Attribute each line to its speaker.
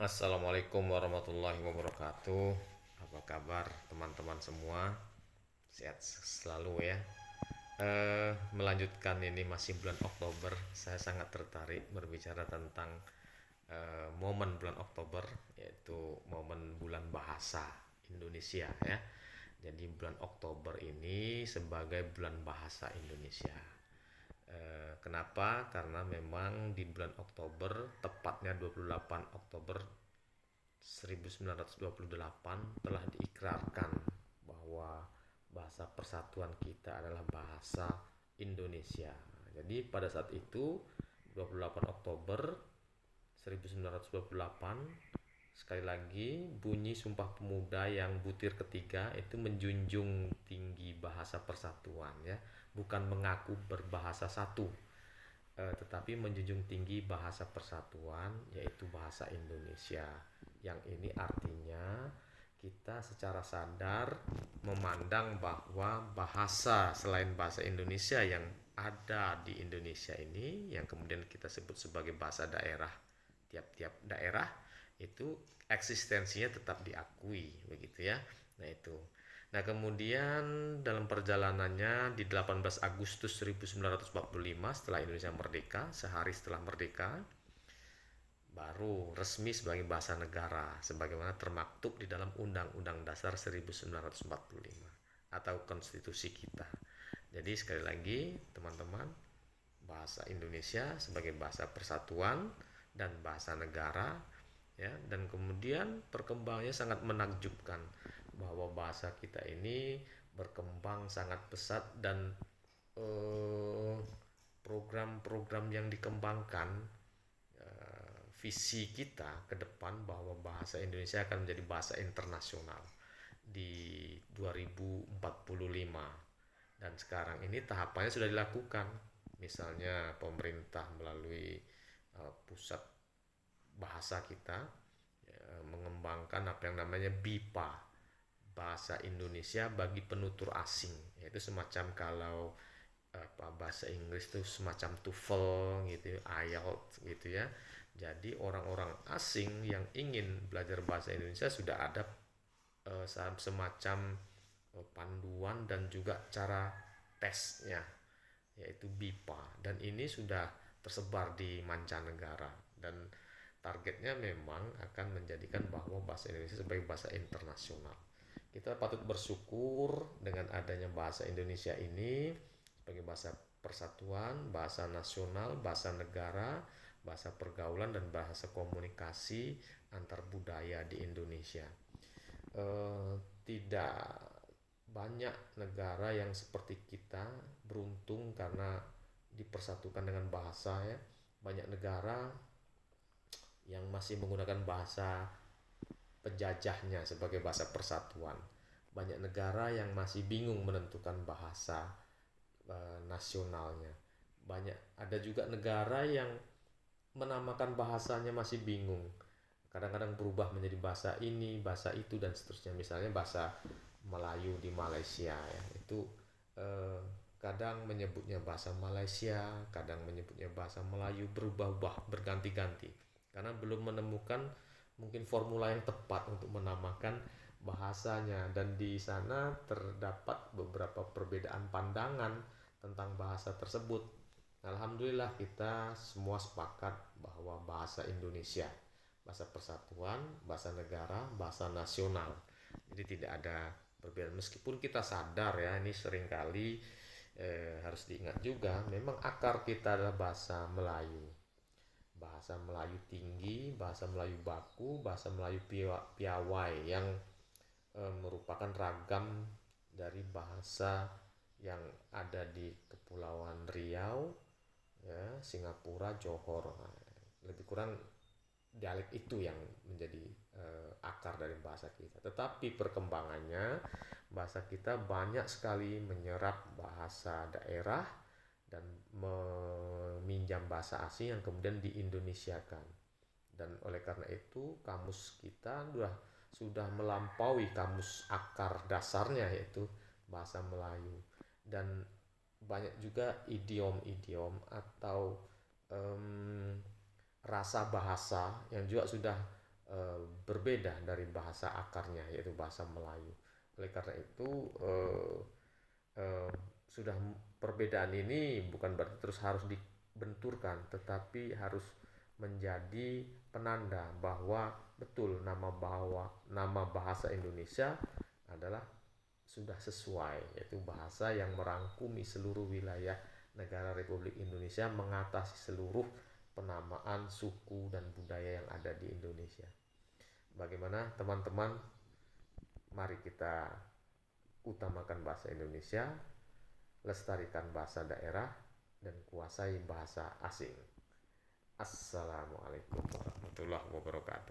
Speaker 1: Assalamualaikum warahmatullahi wabarakatuh. Apa kabar teman-teman semua? Sehat selalu ya. Melanjutkan ini masih bulan Oktober. Saya sangat tertarik berbicara tentang momen bulan Oktober, yaitu momen bulan bahasa Indonesia ya. Jadi bulan Oktober ini sebagai bulan bahasa Indonesia. Kenapa? Karena memang di bulan Oktober, tepatnya 28 Oktober 1928 telah diikrarkan bahwa bahasa persatuan kita adalah bahasa Indonesia. Jadi pada saat itu 28 Oktober 1928, sekali lagi bunyi Sumpah Pemuda yang butir ketiga itu menjunjung tinggi bahasa persatuan ya, bukan mengaku berbahasa satu, tetapi menjunjung tinggi bahasa persatuan yaitu bahasa Indonesia. Yang ini artinya kita secara sadar memandang bahwa bahasa selain bahasa Indonesia yang ada di Indonesia ini, yang kemudian kita sebut sebagai bahasa daerah, tiap-tiap daerah itu eksistensinya tetap diakui begitu ya. Nah itu. Nah, kemudian dalam perjalanannya di 18 Agustus 1945, setelah Indonesia merdeka, sehari setelah merdeka, baru resmi sebagai bahasa negara sebagaimana termaktub di dalam Undang-Undang Dasar 1945 atau konstitusi kita. Jadi sekali lagi teman-teman, bahasa Indonesia sebagai bahasa persatuan dan bahasa negara ya, dan kemudian perkembangannya sangat menakjubkan bahwa bahasa kita ini berkembang sangat pesat dan program-program yang dikembangkan, visi kita ke depan bahwa bahasa Indonesia akan menjadi bahasa internasional di 2045, dan sekarang ini tahapannya sudah dilakukan. Misalnya pemerintah melalui pusat bahasa kita mengembangkan apa yang namanya BIPA, bahasa Indonesia bagi penutur asing, yaitu semacam kalau bahasa Inggris itu semacam TOEFL gitu, IELTS gitu ya. Jadi orang-orang asing yang ingin belajar bahasa Indonesia sudah ada semacam panduan dan juga cara tesnya, yaitu BIPA, dan ini sudah tersebar di mancanegara, dan targetnya memang akan menjadikan bahwa bahasa Indonesia sebagai bahasa internasional. Kita patut bersyukur dengan adanya bahasa Indonesia ini sebagai bahasa persatuan, bahasa nasional, bahasa negara, bahasa pergaulan, dan bahasa komunikasi antar budaya di Indonesia. Tidak banyak negara yang seperti kita beruntung karena dipersatukan dengan bahasa ya. Banyak negara yang masih menggunakan bahasa penjajahnya sebagai bahasa persatuan. Banyak negara yang masih bingung menentukan bahasa nasionalnya. Ada juga negara yang menamakan bahasanya masih bingung. Kadang-kadang berubah menjadi bahasa ini, bahasa itu, dan seterusnya. Misalnya bahasa Melayu di Malaysia ya, itu kadang menyebutnya bahasa Malaysia, kadang menyebutnya bahasa Melayu, berubah-ubah, berganti-ganti karena belum menemukan mungkin formula yang tepat untuk menamakan bahasanya, dan di sana terdapat beberapa perbedaan pandangan tentang bahasa tersebut. Alhamdulillah kita semua sepakat bahwa bahasa Indonesia, bahasa persatuan, bahasa negara, bahasa nasional. Jadi tidak ada perbedaan, meskipun kita sadar ya, ini seringkali harus diingat juga, memang akar kita adalah bahasa Melayu. Bahasa Melayu tinggi, bahasa Melayu baku, bahasa Melayu piawai yang merupakan ragam dari bahasa yang ada di Kepulauan Riau, ya, Singapura, Johor. Nah, lebih kurang dialek itu yang menjadi akar dari bahasa kita. Tetapi perkembangannya bahasa kita banyak sekali menyerap bahasa daerah dan meminjam bahasa asing yang kemudian diindonesiakan. Dan oleh karena itu kamus kita sudah melampaui kamus akar dasarnya, yaitu bahasa Melayu. Dan banyak juga idiom-idiom atau rasa bahasa yang juga sudah berbeda dari bahasa akarnya, yaitu bahasa Melayu. Oleh karena itu sudah perbedaan ini bukan berarti terus harus dibenturkan, tetapi harus menjadi penanda bahwa betul nama bahasa Indonesia adalah sudah sesuai, yaitu bahasa yang merangkumi seluruh wilayah negara Republik Indonesia, mengatasi seluruh penamaan suku dan budaya yang ada di Indonesia. Bagaimana teman-teman? Mari kita utamakan bahasa Indonesia, lestarikan bahasa daerah, dan kuasai bahasa asing. Assalamualaikum warahmatullahi wabarakatuh.